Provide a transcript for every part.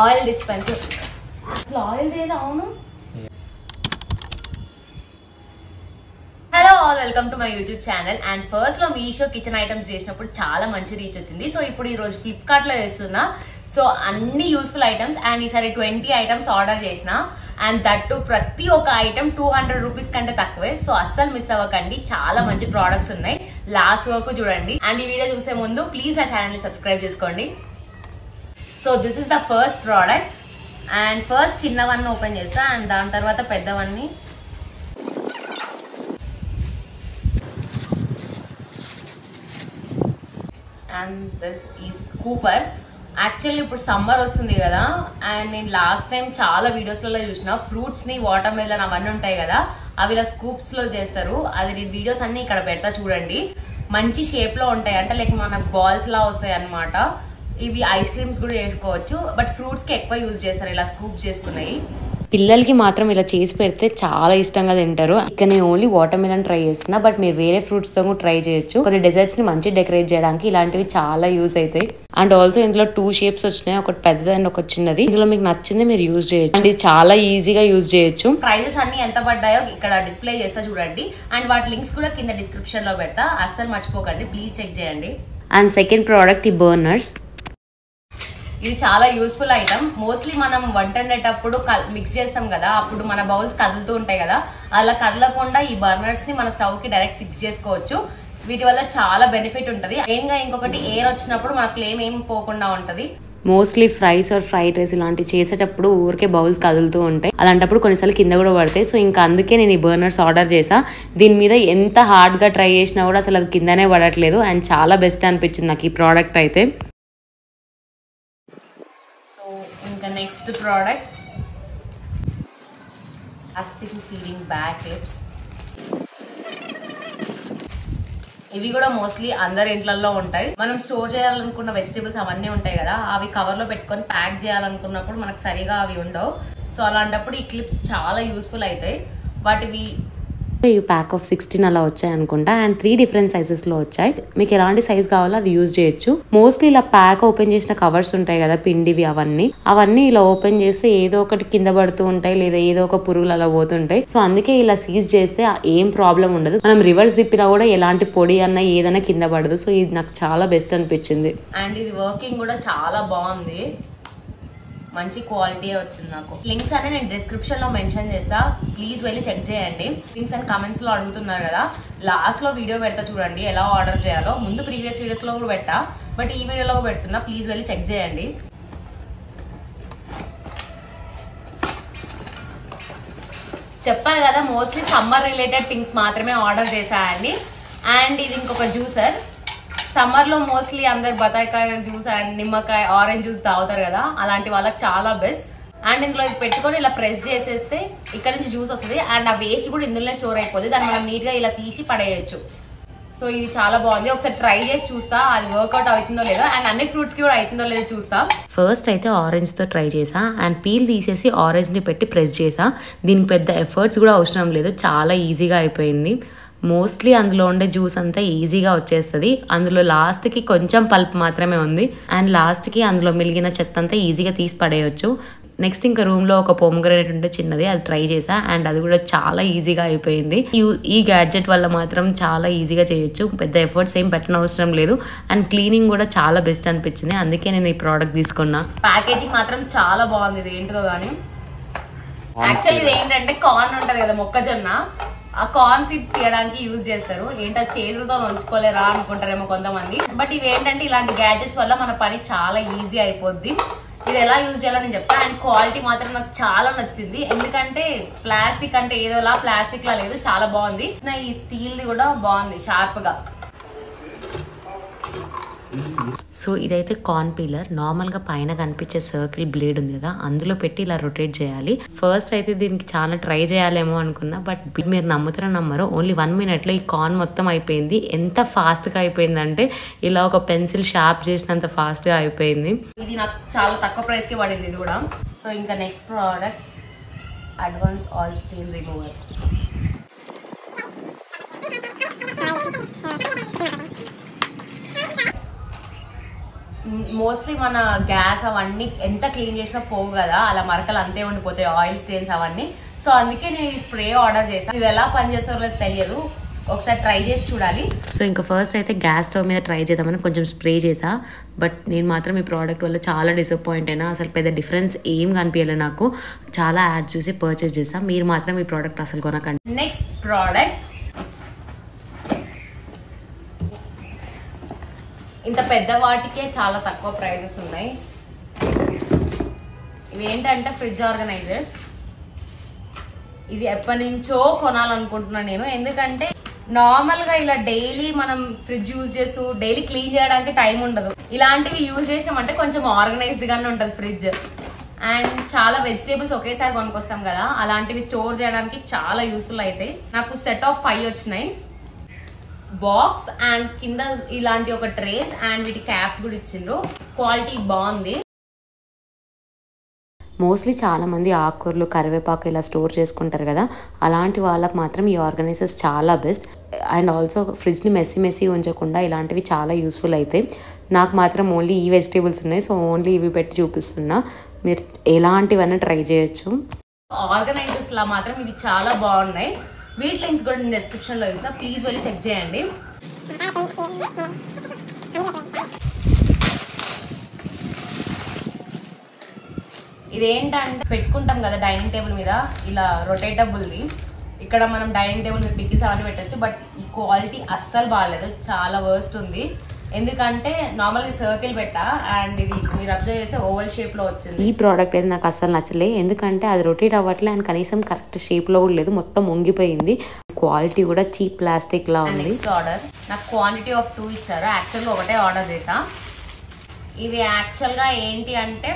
Oil dispenser. అసలు oil లేదా? అవును. Hello all, welcome to my YouTube channel. And first లో మీషో కిచెన్ ఐటమ్స్ చేసినప్పుడు చాలా మంచి రీచ్ వచ్చింది. సో ఇప్పుడు ఈ రోజు ఫ్లిప్కార్ట్ లో చేస్తున్నా. సో అన్ని యూస్ఫుల్ ఐటమ్స్ అండ్ ఈసారి 20 ఐటమ్స్ ఆర్డర్ చేసిన. అండ్ దట్టు ప్రతి ఒక్క ఐటమ్ 200 రూపీస్ కంటే తక్కువే. సో అస్సలు మిస్ అవ్వకండి, చాలా మంచి ప్రోడక్ట్స్ ఉన్నాయి. లాస్ట్ వరకు చూడండి. అండ్ ఈ వీడియో చూసే ముందు ప్లీజ్ ఆ ఛానల్ ని సబ్స్క్రైబ్ చేసుకోండి. So this is the first product. And first చిన్నవన్నీ ఓపెన్ చేస్తా అండ్ దాని తర్వాత పెద్దవన్నీ. And this is Cooper. Actually ఇప్పుడు సమ్మర్ వస్తుంది కదా, అండ్ నేను లాస్ట్ టైం చాలా వీడియోస్లలో చూసిన ఫ్రూట్స్ ని వాటర్ మెలన్ అవన్నీ ఉంటాయి కదా, అవి ఇలా స్కూప్స్ లో చేస్తారు. అది నేను వీడియోస్ అన్ని ఇక్కడ పెడతా చూడండి. మంచి షేప్ లో ఉంటాయి, అంటే లైక్ మనకు బాల్స్ లా వస్తాయి అనమాట. ఇవి ఐస్ క్రీమ్స్ కూడా చేసుకోవచ్చు, బట్ ఫ్రూట్స్ కి ఎక్కువ యూజ్ చేస్తారు ఇలా స్కూప్స్ చేసుకున్నాయి. పిల్లలకి మాత్రం ఇలా చేసి పెడితే చాలా ఇష్టంగా తింటారు. ఇక్కడ నేను ఓన్లీ వాటర్ మిలన్ ట్రై చేస్తున్నా, బట్ మీరు వేరే ఫ్రూట్స్ తో కూడా ట్రై చేయొచ్చు. కొన్ని డెజర్ట్స్ ని మంచి డెకరేట్ చేయడానికి ఇలాంటివి చాలా యూజ్ అవుతాయి. అండ్ ఆల్సో ఇందులో 2 షేప్స్ వచ్చినాయి, ఒకటి పెద్దది అండ్ ఒకటి చిన్నది. ఇందులో మీకు నచ్చింది మీరు యూజ్ చేయొచ్చు అండ్ ఇది చాలా ఈజీగా యూజ్ చేయొచ్చు. ప్రైజెస్ అన్ని ఎంత పడ్డాయో ఇక్కడ డిస్ప్లే చేస్తా చూడండి. అండ్ వాటి లింక్స్ కూడా కింద డిస్క్రిప్షన్ లో పెడతా, అస్సలు మర్చిపోకండి, ప్లీజ్ చెక్ చేయండి. అండ్ సెకండ్ ప్రోడక్ట్ ఈ బర్నర్స్. ఇది చాలా యూస్ఫుల్ ఐటమ్. మోస్ట్లీ మనం వంట వండేటప్పుడు మిక్స్ చేస్తాం కదా, అప్పుడు మన బౌల్స్ కదులుతూ ఉంటాయి కదా, అలా కదలకుండా ఈ బర్నర్స్ ని మన స్టవ్ కి డైరెక్ట్ ఫిక్స్ చేసుకోవచ్చు. వీటి వల్ల చాలా బెనిఫిట్ ఉంటది. మెయిన్ గా ఇంకొకటి, ఎయిర్ వచ్చినప్పుడు మన ఫ్లేమ్ ఏం పోకుండా ఉంటది. Mostly fries or fried rice ఇలాంటివి చేసేటప్పుడు ఊరికే బౌల్స్ కదులుతూ ఉంటాయి, అలాంటప్పుడు కొన్నిసార్లు కింద కూడా పడతాయి. సో ఇంకా అందుకే నేను ఈ బర్నర్స్ ఆర్డర్ చేసా. దీని మీద ఎంత హార్డ్ గా ట్రై చేసినా కూడా అసలు అది కిందనే పడట్లేదు. అండ్ చాలా బెస్ట్ అనిపించింది నాకు ఈ ప్రోడక్ట్ అయితే. ఇంకా next product plastic ceiling bag clips. ఇవి కూడా మోస్ట్లీ అందరి ఇంట్లలో ఉంటాయి. మనం స్టోర్ చేయాలనుకున్న వెజిటేబుల్స్ అవన్నీ ఉంటాయి కదా, అవి కవర్ లో పెట్టుకొని ప్యాక్ చేయాలనుకున్నప్పుడు మనకు సరిగా అవి ఉండవు. సో అలాంటప్పుడు ఈ క్లిప్స్ చాలా యూస్ఫుల్ అవుతాయి. వాటివి ఈ ప్యాక్ ఆఫ్ 16 అలా వచ్చాయి అనుకుంటా. అండ్ 3 డిఫరెంట్ సైజెస్ లో వచ్చాయి. మీకు ఎలాంటి సైజ్ కావాలో అది యూజ్ చేయొచ్చు. మోస్ట్లీ ఇలా ప్యాక్ ఓపెన్ చేసిన కవర్స్ ఉంటాయి కదా పిండివి, అవన్నీ ఇలా ఓపెన్ చేస్తే ఏదో ఒకటి కింద పడుతూ ఉంటాయి, లేదా ఏదో ఒక పురుగులు అలా పోతుంటాయి. సో అందుకే ఇలా సీజ్ చేస్తే ఏం ప్రాబ్లం ఉండదు. మనం రివర్స్ తిప్పినా కూడా ఎలాంటి పొడి అన్నా ఏదైనా కింద పడదు. సో ఇది నాకు చాలా బెస్ట్ అనిపించింది. అండ్ ఇది వర్కింగ్ కూడా చాలా బాగుంది, మంచి క్వాలిటీ వచ్చింది నాకు. లింక్స్ అనే నేను డిస్క్రిప్షన్ లో మెన్షన్ చేస్తా, ప్లీజ్ వెళ్ళి చెక్ చేయండి. లింక్స్ అని కమెంట్స్ లో అడుగుతున్నారు కదా, లాస్ట్ లో వీడియో పెడతా చూడండి ఎలా ఆర్డర్ చేయాలో. ముందు ప్రీవియస్ వీడియోస్ లో కూడా పెట్టా, బట్ ఈ వీడియోలో పెడుతున్నా, ప్లీజ్ వెళ్ళి చెక్ చేయండి. చెప్పాను కదా, మోస్ట్లీ సమ్మర్ రిలేటెడ్ థింగ్స్ మాత్రమే ఆర్డర్ చేశాయండి. అండ్ ఇది ఇంకొక జ్యూసర్. సమ్మర్ లో మోస్ట్లీ అందరు బతాయికాయ జ్యూస్ అండ్ నిమ్మకాయ ఆరెంజ్ జ్యూస్ తాగుతారు కదా, అలాంటి వాళ్ళకి చాలా బెస్ట్. అండ్ ఇందులో ఇది పెట్టుకొని ఇలా ప్రెస్ చేసేస్తే ఇక్కడ నుంచి జ్యూస్ వస్తుంది. అండ్ ఆ వేస్ట్ కూడా ఇందులోనే స్టోర్ అయిపోతుంది, దాన్ని మనం నీట్ గా ఇలా తీసి పడేయచ్చు. సో ఇది చాలా బాగుంది, ఒకసారి ట్రై చేసి చూస్తా అది వర్కౌట్ అవుతుందో లేదో, అండ్ అన్ని ఫ్రూట్స్ కి కూడా అవుతుందో లేదో చూస్తా. ఫస్ట్ అయితే ఆరెంజ్ తో ట్రై చేసా. అండ్ పీల్ తీసేసి ఆరెంజ్ ని పెట్టి ప్రెస్ చేసా. దీనికి పెద్ద ఎఫర్ట్స్ కూడా అవసరం లేదు, చాలా ఈజీగా అయిపోయింది. మోస్ట్లీ అందులో ఉండే జ్యూస్ అంతా ఈజీగా వచ్చేస్తుంది. అందులో లాస్ట్కి కొంచెం పల్ప్ మాత్రమే ఉంది. అండ్ లాస్ట్కి అందులో మిగిలిన చెత్త అంతా ఈజీగా తీసి పడేయచ్చు. నెక్స్ట్ ఇంకా రూమ్లో ఒక పోమగ్రనేట్ ఉంటే చిన్నది, అది ట్రై చేసా. అండ్ అది కూడా చాలా ఈజీగా అయిపోయింది. ఈ గ్యాడ్జెట్ వల్ల మాత్రం చాలా ఈజీగా చేయొచ్చు, పెద్ద ఎఫర్ట్స్ ఏం పెట్టనవసరం లేదు. అండ్ క్లీనింగ్ కూడా చాలా బెస్ట్ అనిపించింది, అందుకే నేను ఈ ప్రోడక్ట్ తీసుకున్నా. ప్యాకేజింగ్ మాత్రం చాలా బాగుంది. ఇది ఏంటిదో కానీ యాక్చువల్లీ ఇది ఏంటంటే కార్న్ ఉంటది కదా, మొక్కజొన్న, ఆ కార్న్ సీడ్స్ తీయడానికి యూజ్ చేస్తారు. ఏంటో చేతులతో ఉంచుకోలేరా అనుకుంటారేమో కొంతమంది, బట్ ఇవి ఏంటంటే ఇలాంటి గ్యాడ్జెట్స్ వల్ల మన పని చాలా ఈజీ అయిపోద్ది. ఇది ఎలా యూజ్ చేయాలో నేను చెప్తా. అండ్ క్వాలిటీ మాత్రం నాకు చాలా నచ్చింది, ఎందుకంటే ప్లాస్టిక్ అంటే ఏదోలా ప్లాస్టిక్ లా లేదు, చాలా బాగుంది. ఈ స్టీల్ ది కూడా బాగుంది, షార్ప్ గా. సో ఇదైతే కార్న్ పీలర్. నార్మల్గా పైన కనిపించే సర్కిల్ బ్లేడ్ ఉంది కదా, అందులో పెట్టి ఇలా రొటేట్ చేయాలి. ఫస్ట్ అయితే దీనికి చాలా ట్రై చేయాలేమో అనుకున్నా, బట్ మీరు నమ్ముతారో నమ్మరో ఓన్లీ 1 మినిట్లో ఈ కార్న్ మొత్తం అయిపోయింది. ఎంత ఫాస్ట్గా అయిపోయిందంటే ఇలా ఒక పెన్సిల్ షార్ప్ చేసినంత ఫాస్ట్గా అయిపోయింది. ఇది నాకు చాలా తక్కువ ప్రైస్కి పడింది ఇది కూడా. సో ఇంకా next product advance all steel remover. Mostly మన గ్యాస్ అవన్నీ ఎంత క్లీన్ చేసినా పోవు కదా, అలా మరకలు అంతే ఉండిపోతాయి, ఆయిల్ స్టెయిన్స్ అవన్నీ. సో అందుకే నేను ఈ స్ప్రే ఆర్డర్ చేశాను. ఇది ఎలా పనిచేస్తారో తెలియదు, ఒకసారి ట్రై చేసి చూడాలి. సో ఇంకా ఫస్ట్ అయితే గ్యాస్ స్టవ్ మీద ట్రై చేద్దామని కొంచెం స్ప్రే చేసా. బట్ నేను మాత్రం ఈ ప్రోడక్ట్ వల్ల చాలా డిసప్పాయింట్ అయినా. అసలు పెద్ద డిఫరెన్స్ ఏం కనిపించలేదు నాకు. చాలా యాడ్ చూసి పర్చేస్ చేసా. మీరు మాత్రం ఈ ప్రోడక్ట్ అసలు కొనకండి. నెక్స్ట్ ప్రోడక్ట్, ఇంత పెద్ద వాటికే చాలా తక్కువ ప్రైజెస్ ఉన్నాయి. ఇవి ఏంటంటే ఫ్రిడ్జ్ ఆర్గనైజర్స్. ఇది ఎప్పటి నుంచో కొనాలనుకుంటున్నాను నేను, ఎందుకంటే నార్మల్గా ఇలా డైలీ మనం ఫ్రిడ్జ్ యూజ్ చేస్తూ డైలీ క్లీన్ చేయడానికి టైం ఉండదు. ఇలాంటివి యూజ్ చేసినామంటే కొంచెం ఆర్గనైజ్డ్ గానే ఉంటుంది ఫ్రిడ్జ్. అండ్ చాలా వెజిటేబుల్స్ ఒకేసారి కొనుక్కొస్తాం కదా, అలాంటివి స్టోర్ చేయడానికి చాలా యూస్ఫుల్ అవుతాయి. నాకు సెట్ ఆఫ్ 5 వచ్చినాయి. బాక్స్ అండ్ కింద ఇలాంటి ఒక ట్రేస్ అండ్ వీటి క్యాప్స్ కూడా ఇచ్చిండ్రు. క్వాలిటీ బాగుంది. మోస్ట్లీ చాలామంది ఆకుకూరలు, కరివేపాకు ఇలా స్టోర్ చేసుకుంటారు కదా, అలాంటి వాళ్ళకి మాత్రం ఈ ఆర్గనైజర్స్ చాలా బెస్ట్. అండ్ ఆల్సో ఫ్రిడ్జ్ని మెస్సీ ఉంచకుండా ఇలాంటివి చాలా యూస్ఫుల్ అవుతాయి. నాకు మాత్రం ఓన్లీ ఈ వెజిటేబుల్స్ ఉన్నాయి, సో ఓన్లీ ఇవి పెట్టి చూపిస్తున్నా. మీరు ఎలాంటివన్నీ ట్రై చేయొచ్చు. ఆర్గనైజర్స్ లా మాత్రం ఇవి చాలా బాగున్నాయి. వీటి లింక్స్ కూడా నేను డిస్క్రిప్షన్లో ఇస్తా, ప్లీజ్ వెళ్ళి చెక్ చేయండి. ఇదేంటంటే పెట్టుకుంటాం కదా డైనింగ్ టేబుల్ మీద, ఇలా రొటేటబుల్ది. ఇక్కడ మనం డైనింగ్ టేబుల్ మీద పికిల్స్ అవన్నీ పెట్టచ్చు. బట్ ఈ క్వాలిటీ అస్సలు బాగాలేదు, చాలా వర్స్ట్ ఉంది. ఎందుకంటే నార్మల్గా సర్కిల్ పెట్టా అండ్ ఇది మీరు అబ్జర్వ్ చేస్తే ఓవల్ షేప్ లో వచ్చింది. ఈ ప్రోడక్ట్ అయితే నాకు అస్సలు నచ్చలే, ఎందుకంటే అది రొటేట్ అవ్వట్లే అండ్ కనీసం కరెక్ట్ షేప్ లో కూడా లేదు, మొత్తం వంగిపోయింది. క్వాలిటీ కూడా చీప్ ప్లాస్టిక్ లా ఉంది. నెక్స్ట్ ఆర్డర్, నాకు క్వాంటిటీ ఆఫ్ 2 ఇచ్చారు. యాక్చువల్గా ఒకటే ఆర్డర్ చేసా. ఇవి యాక్చువల్గా ఏంటి అంటే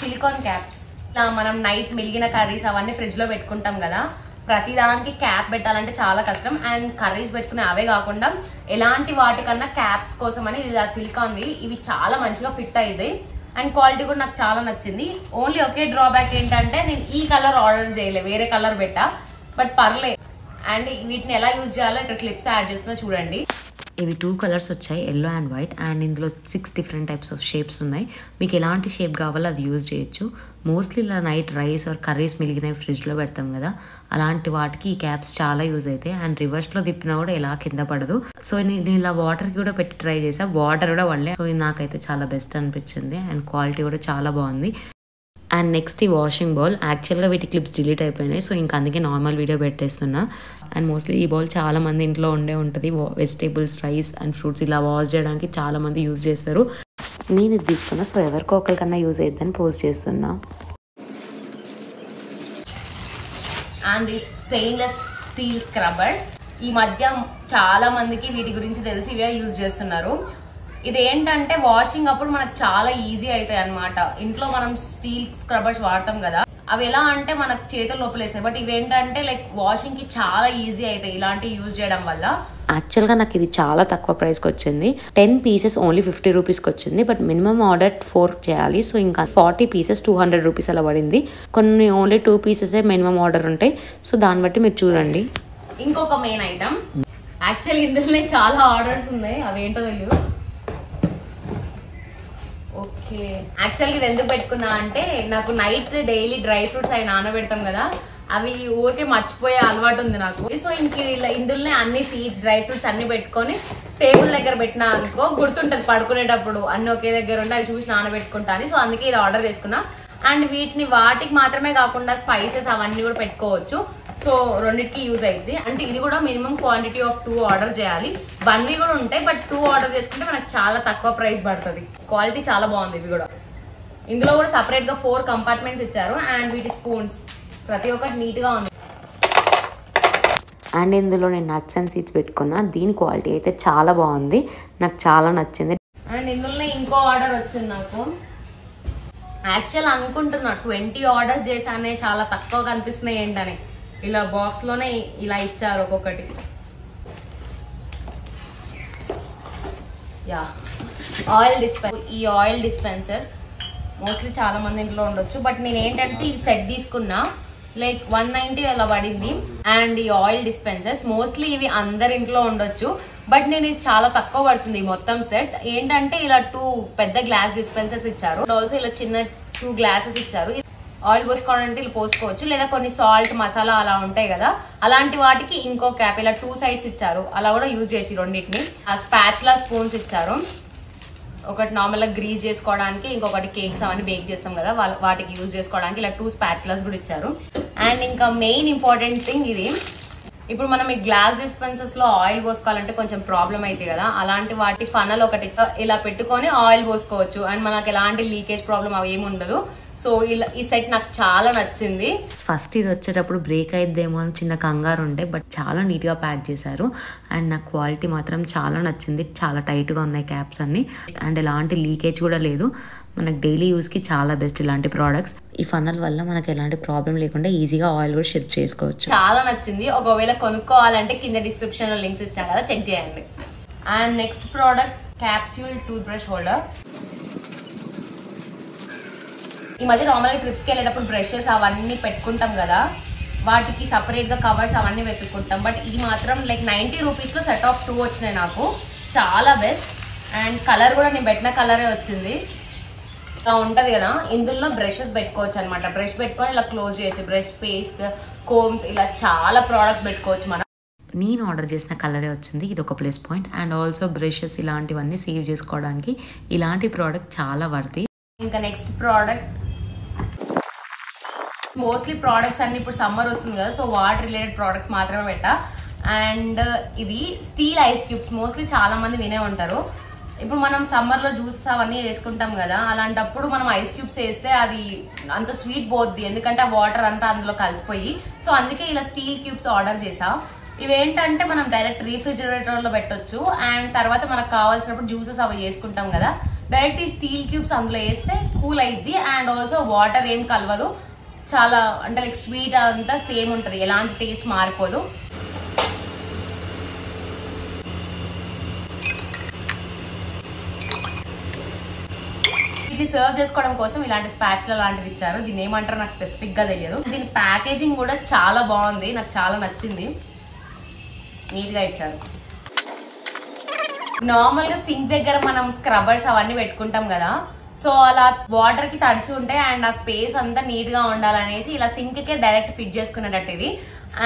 సిలికాన్ క్యాప్స్. ఇలా మనం నైట్ మిగిలిన కర్రీస్ అవన్నీ ఫ్రిడ్జ్ లో పెట్టుకుంటాం కదా, ప్రతిదానికి క్యాప్ పెట్టాలంటే చాలా కష్టం. అండ్ కర్రీస్ పెట్టుకునే అవే కాకుండా ఎలాంటి వాటికన్నా క్యాప్స్ కోసం అని ఇలా సిలికాన్వి. ఇవి చాలా మంచిగా ఫిట్ అయ్యింది అండ్ క్వాలిటీ కూడా నాకు చాలా నచ్చింది. ఓన్లీ ఒకే డ్రాబ్యాక్ ఏంటంటే నేను ఈ కలర్ ఆర్డర్ చేయలే, వేరే కలర్ పెట్టా. బట్ పర్లేదు. అండ్ వీటిని ఎలా యూజ్ చేయాలో ఇక్కడ క్లిప్స్ యాడ్ చేస్తున్నా చూడండి. ఇవి 2 కలర్స్ వచ్చాయి, ఎల్లో అండ్ వైట్. అండ్ ఇందులో 6 డిఫరెంట్ టైప్స్ ఆఫ్ షేప్స్ ఉన్నాయి. మీకు ఎలాంటి షేప్ కావాలో అది యూజ్ చేయొచ్చు. మోస్ట్లీ ఇలా నైట్ రైస్ ఆర్ కర్రీస్ మిగిలినవి ఫ్రిడ్జ్లో పెడతాం కదా, అలాంటి వాటికి ఈ క్యాప్స్ చాలా యూజ్ అవుతాయి. అండ్ రివర్స్లో తిప్పినా కూడా ఎలా కింద పడదు. సో నేను ఇలా వాటర్కి కూడా పెట్టి ట్రై చేసా, వాటర్ కూడా పడలే. సో ఇది నాకైతే చాలా బెస్ట్ అనిపించింది అండ్ క్వాలిటీ కూడా చాలా బాగుంది. అండ్ నెక్స్ట్ ఈ వాషింగ్ బౌల్. యాక్చువల్గా వీటి క్లిప్స్ డిలీట్ అయిపోయినాయి, సో ఇంకా అందుకే నార్మల్ వీడియో పెట్టేస్తున్నా. అండ్ మోస్ట్లీ ఈ బౌల్ చాలా మంది ఇంట్లో ఉంటుంది. వెజిటేబుల్స్, రైస్ అండ్ ఫ్రూట్స్ ఇలా వాష్ చేయడానికి చాలా మంది యూజ్ చేస్తారు. నేను ఇది తీసుకున్నా, సో ఎవరికో ఒకరికన్నా యూజ్ అవుతుందని పోస్ట్ చేస్తున్నా. And the stainless steel scrubbers. ఈ మధ్య చాలా మందికి వీటి గురించి తెలిసి ఇవే యూజ్ చేస్తున్నారు. ఇది ఏంటంటే వాషింగ్ అప్పుడు మనకు చాలా ఈజీ అవుతాయి అనమాట. ఇంట్లో మనం స్టీల్ స్క్రబ్బర్స్ వాడతాం కదా, అవి ఎలా అంటే మనకు చేతులు లోపలేస్తాయి. బట్ ఇవేంటంటే లైక్ వాషింగ్ కి చాలా ఈజీ అవుతాయి ఇలాంటివి యూజ్ చేయడం వల్ల. యాక్చువల్గా నాకు ఇది చాలా తక్కువ ప్రైస్కి వచ్చింది. 10 పీసెస్ ఓన్లీ 50 రూపీస్కి వచ్చింది. బట్ మినిమం ఆర్డర్ 4 చేయాలి. సో ఇంకా 40 పీసెస్ 200 రూపీస్ అలా పడింది. కొన్ని ఓన్లీ 2 పీసెసే మినిమం ఆర్డర్ ఉంటాయి. సో దాన్ని బట్టి మీరు చూడండి. ఇంకొక మెయిన్ ఐటమ్, యాక్చువల్లీ ఇందులోనే చాలా ఆర్డర్స్ ఉన్నాయి, అవేంటో తెలియదు. ఓకే, యాక్చువల్గా ఇది ఎందుకు పెట్టుకున్నా అంటే నాకు నైట్ డైలీ డ్రై ఫ్రూట్స్ అవి నానబెడతాం కదా, అవి ఊరికే మర్చిపోయే అలవాటు ఉంది నాకు. సో ఇంక ఇందులోనే అన్ని సీడ్స్, డ్రై ఫ్రూట్స్ అన్ని పెట్టుకొని టేబుల్ దగ్గర పెట్టినా అనుకో గుర్తుంటది, పడుకునేటప్పుడు అన్ని ఒకే దగ్గర ఉంటే అవి చూసి నానబెట్టుకుంటాను. సో అందుకే ఇది ఆర్డర్ చేసుకున్నా. అండ్ వీటిని వాటికి మాత్రమే కాకుండా స్పైసెస్ అవన్నీ కూడా పెట్టుకోవచ్చు. సో రెండింటికి యూజ్ అవుతుంది. అంటే ఇది కూడా మినిమం క్వాంటిటీ ఆఫ్ 2 ఆర్డర్ చేయాలి. 1వి కూడా ఉంటాయి, బట్ 2 ఆర్డర్ చేసుకుంటే మనకు చాలా తక్కువ ప్రైస్ పడుతుంది. క్వాలిటీ చాలా బాగుంది. ఇవి కూడా ఇందులో కూడా సపరేట్ గా 4 కంపార్ట్మెంట్స్ ఇచ్చారు. అండ్ వీటి స్పూన్స్ ప్రతి ఒక్కటి నీట్ గా ఉంది. అండ్ ఇందులో నేను నట్స్ అండ్ సీడ్స్ పెట్టుకున్నా. దీని క్వాలిటీ అయితే చాలా బాగుంది, నాకు చాలా నచ్చింది. అండ్ ఇందులో ఇంకో ఆర్డర్ వచ్చింది నాకు. యాక్చువల్ అనుకుంటున్నా 20 ఆర్డర్స్ చేశానే, చాలా తక్కువ కనిపిస్తున్నాయి ఏంటని. ఇలా బాక్స్ లోనే ఇలా ఇచ్చారు ఒక్కొక్కటి. Yeah, oil dispenser. ఈ ఆయిల్ డిస్పెన్సర్ మోస్ట్లీ చాలా మంది ఇంట్లో ఉండొచ్చు. బట్ నేను ఏంటంటే ఈ సెట్ తీసుకున్నా. లైక్ 190 అలా పడింది. అండ్ ఈ ఆయిల్ డిస్పెన్సర్స్ మోస్ట్లీ ఇవి అందరి ఇంట్లో ఉండొచ్చు, బట్ నేను ఇది చాలా తక్కువ పడుతుంది మొత్తం సెట్. ఏంటంటే ఇలా 2 పెద్ద గ్లాస్ డిస్పెన్సర్స్ ఇచ్చారు, ఆల్సో ఇలా చిన్న 2 గ్లాసెస్ ఇచ్చారు. ఆయిల్ పోసుకోవాలంటే ఇలా పోసుకోవచ్చు, లేదా కొన్ని సాల్ట్ మసాలా అలా ఉంటాయి కదా అలాంటి వాటికి ఇంకో క్యాప్ ఇలా 2 సైడ్స్ ఇచ్చారు, అలా కూడా యూజ్ చేయొచ్చు రెండింటిని. ఆ స్పాచులా స్పూన్స్ ఇచ్చారు, ఒకటి నార్మల్గా గ్రీజ్ చేసుకోవడానికి, ఇంకొకటి కేక్స్ అవన్నీ బేక్ చేస్తాం కదా వాటికి యూజ్ చేసుకోవడానికి ఇలా 2 స్పాచులాస్ కూడా ఇచ్చారు. అండ్ ఇంకా మెయిన్ ఇంపార్టెంట్ థింగ్ ఇది, ఇప్పుడు మనం ఈ గ్లాస్ డిస్పెన్సర్స్ లో ఆయిల్ పోసుకోవాలంటే కొంచెం ప్రాబ్లం అయితే కదా, అలాంటి వాటి ఫనల్ ఒకటి ఇలా పెట్టుకొని ఆయిల్ పోసుకోవచ్చు అండ్ మనకి ఎలాంటి లీకేజ్ ప్రాబ్లం అవి ఏమి ఉండదు. సో ఇలా ఈ సెట్ నాకు చాలా నచ్చింది. ఫస్ట్ ఇది వచ్చేటప్పుడు బ్రేక్ అయిద్దేమో అని చిన్న కంగారు ఉండే, బట్ చాలా నీట్గా ప్యాక్ చేశారు అండ్ నాకు క్వాలిటీ మాత్రం చాలా నచ్చింది. చాలా టైట్గా ఉన్నాయి క్యాప్స్ అన్ని అండ్ ఎలాంటి లీకేజ్ కూడా లేదు. మనకు డైలీ యూస్కి చాలా బెస్ట్ ఇలాంటి ప్రోడక్ట్స్. ఈ ఫనల్ వల్ల మనకి ఎలాంటి ప్రాబ్లం లేకుండా ఈజీగా ఆయిల్ కూడా షిఫ్ట్ చేసుకోవచ్చు. చాలా నచ్చింది. ఒకవేళ కొనుక్కోవాలంటే కింద డిస్క్రిప్షన్ లో లింక్స్ ఇస్తాం కదా, చెక్ చేయండి. And next product capsule tooth brush holder. ఈ మధ్య నార్మల్గా ట్రిప్స్కి వెళ్ళేటప్పుడు బ్రషెస్ అవన్నీ పెట్టుకుంటాం కదా, వాటికి సపరేట్గా కవర్స్ అవన్నీ వెతుక్కుంటాం. బట్ ఇది మాత్రం లైక్ 90 రూపీస్లో సెట్ ఆఫ్ 2 వచ్చినాయి నాకు, చాలా బెస్ట్. అండ్ కలర్ కూడా నేను పెట్టిన కలరే వచ్చింది. ఇలా ఉంటుంది కదా, ఇందులో బ్రషెస్ పెట్టుకోవచ్చు అనమాట. బ్రష్ పెట్టుకొని ఇలా క్లోజ్ చేయొచ్చు, బ్రష్ పేస్ట్ కోమ్స్ ఇలా చాలా ప్రోడక్ట్స్ పెట్టుకోవచ్చు మనం. నేను ఆర్డర్ చేసిన కలరే వచ్చింది, ఇది ఒక plus point. And also brushes ఇలాంటివన్నీ సేవ్ చేసుకోవడానికి ఇలాంటి ప్రోడక్ట్ చాలా వర్తి. ఇంకా నెక్స్ట్ ప్రోడక్ట్, మోస్ట్లీ ప్రోడక్ట్స్ అన్ని ఇప్పుడు సమ్మర్ వస్తుంది కదా, సో వాటర్ రిలేటెడ్ ప్రోడక్ట్స్ మాత్రమే పెట్టా. అండ్ ఇది స్టీల్ ఐస్ క్యూబ్స్, మోస్ట్లీ చాలా మంది వినే ఉంటారు. ఇప్పుడు మనం సమ్మర్లో జ్యూస్ అవన్నీ వేసుకుంటాం కదా, అలాంటప్పుడు మనం ఐస్ క్యూబ్స్ వేస్తే అది అంత స్వీట్ పోద్ది, ఎందుకంటే ఆ వాటర్ అంతా అందులో కలిసిపోయి. సో అందుకే ఇలా స్టీల్ క్యూబ్స్ ఆర్డర్ చేసా. ఇవేంటంటే మనం డైరెక్ట్ రీఫ్రిజిరేటర్లో పెట్టొచ్చు అండ్ తర్వాత మనకు కావాల్సినప్పుడు జ్యూసెస్ అవి చేసుకుంటాం కదా, డైరెక్ట్ ఈ స్టీల్ క్యూబ్స్ అందులో వేస్తే కూల్ అయ్యిద్ది. అండ్ ఆల్సో వాటర్ ఏం కలవదు, చాలా అంటే లైక్ స్వీట్ అంతా సేమ్ ఉంటుంది, ఎలాంటి టేస్ట్ మారిపోదు. ఇది సర్వ్ చేసుకోవడం కోసం ఇలాంటి స్పాచులా లాంటివి ఇచ్చారు. దీన్ని ఏమంటారో నాకు స్పెసిఫిక్ గా తెలియదు. దీని ప్యాకేజింగ్ కూడా చాలా బాగుంది, నాకు చాలా నచ్చింది, నీట్ గా ఇచ్చారు. నార్మల్ గా సింక్ దగ్గర మనం స్క్రబ్బర్స్ అవన్నీ పెట్టుకుంటాం కదా, సో అలా వాటర్ కి తడిచి ఉంటాయి అండ్ ఆ స్పేస్ అంతా నీట్ గా ఉండాలనేసి ఇలా సింక్ కే డైరెక్ట్ ఫిట్ చేసుకునేటట్టు ఇది.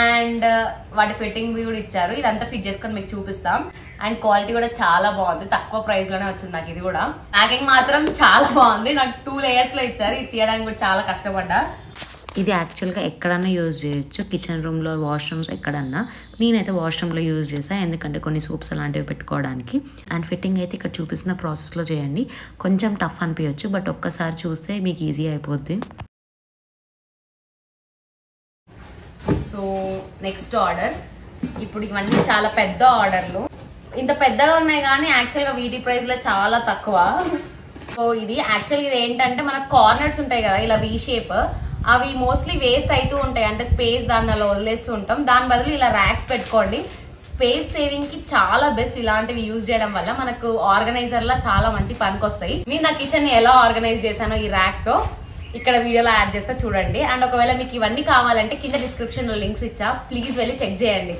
అండ్ వాటి ఫిట్టింగ్ కూడా ఇచ్చారు, ఇదంతా ఫిట్ చేసుకొని మీకు చూపిస్తాం. అండ్ క్వాలిటీ కూడా చాలా బాగుంది, తక్కువ ప్రైస్ లోనే వచ్చింది నాకు ఇది కూడా. ప్యాకింగ్ మాత్రం చాలా బాగుంది, నాకు 2 లేయర్స్ లో ఇచ్చారు, ఇది తీయడానికి కూడా చాలా కష్టపడ్డా. ఇది యాక్చువల్గా ఎక్కడన్నా యూజ్ చేయొచ్చు, కిచెన్ రూమ్లో, వాష్రూమ్స్ ఎక్కడన్నా. నేనైతే వాష్రూమ్లో యూజ్ చేసాను, ఎందుకంటే కొన్ని సూప్స్ అలాంటివి పెట్టుకోవడానికి. అండ్ ఫిట్టింగ్ అయితే ఇక్కడ చూపిస్తున్న ప్రాసెస్లో చేయండి. కొంచెం టఫ్ అనిపించచ్చు, బట్ ఒక్కసారి చూస్తే మీకు ఈజీ అయిపోద్ది. సో నెక్స్ట్ ఆర్డర్, ఇప్పుడు ఇవన్నీ చాలా పెద్ద ఆర్డర్లు, ఇంత పెద్దగా ఉన్నాయి కానీ యాక్చువల్గా వీటి ప్రైస్లో చాలా తక్కువ. సో ఇది యాక్చువల్గా ఇది ఏంటంటే మన కార్నర్స్ ఉంటాయి కదా ఇలా వీ షేప్, అవి మోస్ట్లీ వేస్ట్ అవుతూ ఉంటాయి, అంటే స్పేస్ దానిలో వదిలేస్తూ ఉంటాం. దాని బదులు ఇలా ర్యాక్స్ పెట్టుకోండి, స్పేస్ సేవింగ్ కి చాలా బెస్ట్. ఇలాంటివి యూజ్ చేయడం వల్ల మనకు ఆర్గనైజర్ లా చాలా మంచి పనికి వస్తాయి. నేను నా కిచెన్ ని ఎలా ఆర్గనైజ్ చేశానో ఈ ర్యాక్ తో ఇక్కడ వీడియోలో యాడ్ చేస్తా చూడండి. అండ్ ఒకవేళ మీకు ఇవన్నీ కావాలంటే కింద డిస్క్రిప్షన్ లో లింక్స్ ఇచ్చా, ప్లీజ్ వెళ్ళి చెక్ చేయండి.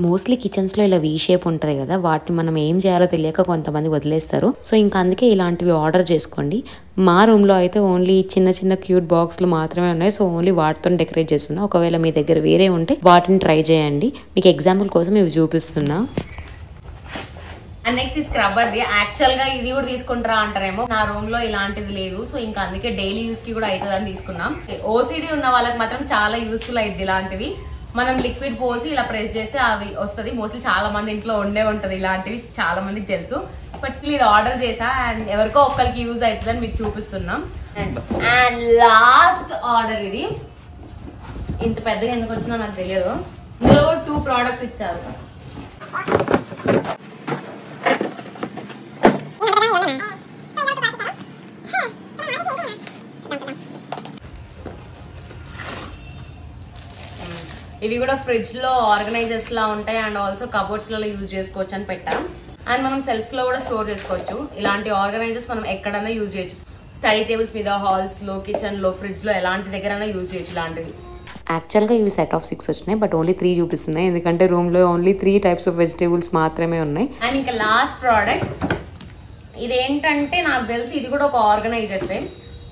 మోస్ట్లీ కిచెన్స్లో ఇలా వీ షేప్ ఉంటుంది కదా, వాటిని మనం ఏం చేయాలో తెలియక కొంతమంది వదిలేస్తారు. సో ఇంకా అందుకే ఇలాంటివి ఆర్డర్ చేసుకోండి. మా రూమ్లో అయితే ఓన్లీ చిన్న చిన్న క్యూట్ బాక్స్లు మాత్రమే ఉన్నాయి, సో ఓన్లీ వాటితో డెకరేట్ చేస్తున్నా. ఒకవేళ మీ దగ్గర వేరే ఉంటే వాటిని ట్రై చేయండి, మీకు ఎగ్జాంపుల్ కోసం ఇవి చూపిస్తున్నా. అండ్ నెక్స్ట్ ఈ స్క్రబ్బర్ది, యాక్చువల్ గా ఇది కూడా తీసుకుంటారా అంటారేమో, నా రూమ్ లో ఇలాంటిది లేదు, సో ఇంకా అందుకే డైలీ యూస్ కి కూడా అవుతుంది అని తీసుకున్నాం. ఓసిడి ఉన్న వాళ్ళకి మాత్రం చాలా యూస్ఫుల్ అయింది ఇలాంటివి. మనం లిక్విడ్ పోసి ఇలా ప్రెస్ చేస్తే అవి వస్తుంది. మోస్ట్లీ చాలా మంది ఇంట్లో ఉండే ఉంటది ఇలాంటివి, చాలా మందికి తెలుసు. బట్ స్టిల్ ఇది ఆర్డర్ చేసా అండ్ ఎవరికో ఒక్కరికి యూజ్ అవుతుందని మీకు చూపిస్తున్నాం. అండ్ లాస్ట్ ఆర్డర్ ఇది, ఇంత పెద్దగా ఎందుకు వచ్చిందో నాకు తెలియదు. ఇందులో 2 ప్రోడక్ట్స్ ఇచ్చారు. ఇవి కూడా ఫ్రిడ్జ్ లో ఆర్గనైజర్స్ లా ఉంటాయి అండ్ ఆల్సో కబోర్డ్స్ లలో యూజ్ చేసుకోవచ్చు అని పెట్టాం. అండ్ మనం సెల్ఫ్స్ లో కూడా స్టోర్ చేసుకోవచ్చు. ఇలాంటి ఆర్గనైజర్స్ మనం ఎక్కడైనా యూజ్ చేయొచ్చు, స్టడీ టేబుల్స్ మీద, హాల్స్ లో, కిచెన్ లో, ఫ్రిడ్జ్ లో, ఎలాంటి దగ్గరైనా యూజ్ చేయొచ్చు ఇలాంటివి. యాక్చువల్గా ఇవి సెట్ ఆఫ్ 6 వచ్చినాయి, బట్ ఓన్లీ 3 చూపిస్తున్నాయి ఎందుకంటే రూమ్లో ఓన్లీ 3 టైప్స్ ఆఫ్ వెజిటేబుల్స్ మాత్రమే ఉన్నాయి. అండ్ ఇంకా లాస్ట్ ప్రోడక్ట్ ఇదేంటంటే నాకు తెలిసి ఇది కూడా ఒక ఆర్గనైజర్సే,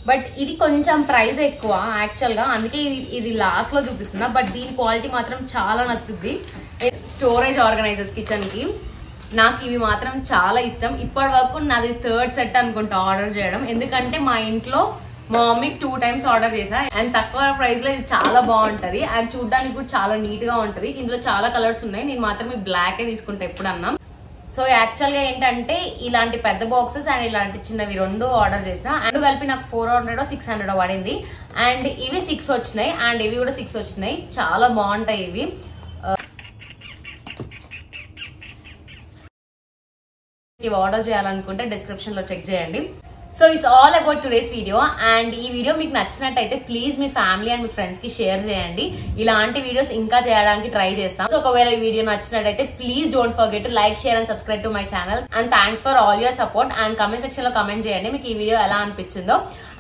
బట్ ఇది కొంచెం ప్రైస్ ఎక్కువ యాక్చువల్గా, అందుకే ఇది లాస్ట్లో చూపిస్తున్నా. బట్ దీని క్వాలిటీ మాత్రం చాలా నచ్చుద్ది. స్టోరేజ్ ఆర్గనైజర్స్ కిచెన్కి నాకు ఇవి మాత్రం చాలా ఇష్టం. ఇప్పటి వరకు నాది 3rd సెట్ అనుకుంటా ఆర్డర్ చేయడం, ఎందుకంటే మా ఇంట్లో మా మమ్మీకి 2 times ఆర్డర్ చేసా. అండ్ తక్కువ ప్రైస్లో ఇది చాలా బాగుంటుంది అండ్ చూడడానికి కూడా చాలా నీట్గా ఉంటుంది. ఇందులో చాలా కలర్స్ ఉన్నాయి, నేను మాత్రం ఈ బ్లాకే తీసుకుంటా ఎప్పుడన్నా. సో యాక్చువల్గా ఏంటంటే ఇలాంటి పెద్ద బాక్సెస్ అండ్ ఇలాంటి చిన్నవి 2 ఆర్డర్ చేసిన, అండ్ కలిపి నాకు 400 600 పడింది. అండ్ ఇవి 6 వచ్చినాయి అండ్ ఇవి కూడా 6 వచ్చినాయి. చాలా బాగుంటాయి ఇవి. ఇవి ఆర్డర్ చేయాలనుకుంటే డిస్క్రిప్షన్ లో చెక్ చేయండి. So it's all about today's video. And ఈ వీడియో మీకు నచ్చినట్టయితే please me family and me friends కి షేర్ చేయండి. ఇలాంటి వీడియోస్ ఇంకా చేయడానికి ట్రై చేస్తాం. సో ఒకవేళ ఈ వీడియో నచ్చినట్టయితే please don't forget to like, share and subscribe to my channel. And thanks for all your support. And comment section లో కమెంట్ చేయండి మీకు ఈ వీడియో ఎలా అనిపించిందో.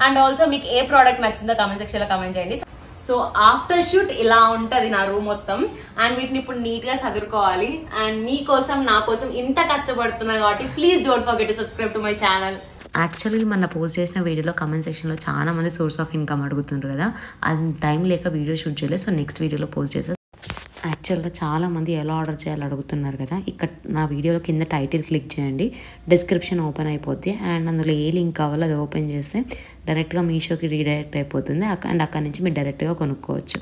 అండ్ ఆల్సో మీకు ఏ ప్రోడక్ట్ నచ్చిందో కమెంట్ సెక్షన్ లో కమెంట్ చేయండి. సో ఆఫ్టర్ షూట్ ఇలా ఉంటది నా రూమ్ మొత్తం. అండ్ వీటిని ఇప్పుడు నీట్ గా చదువుకోవాలి. అండ్ మీకోసం నా కోసం ఇంత కష్టపడుతున్నా కాబట్టి please don't forget to subscribe to my channel. Actually మన పోస్ట్ చేసిన వీడియోలో కమెంట్ సెక్షన్లో చాలా మంది సోర్స్ ఆఫ్ ఇన్కమ్ అడుగుతుంటారు కదా, అది టైం లేక వీడియో షూట్ చేయలేదు. సో నెక్స్ట్ వీడియోలో పోస్ట్ చేస్తాను. యాక్చువల్గా చాలామంది ఎలా ఆర్డర్ చేయాలో అడుగుతున్నారు కదా, ఇక్కడ నా వీడియోలో కింద టైటిల్ క్లిక్ చేయండి, డిస్క్రిప్షన్ ఓపెన్ అయిపోద్ది. అండ్ అందులో ఏ లింక్ కావాలో అది ఓపెన్ చేస్తే డైరెక్ట్గా మీషోకి రీడైరెక్ట్ అయిపోతుంది. అండ్ అక్కడ నుంచి మీరు డైరెక్ట్గా కొనుక్కోవచ్చు.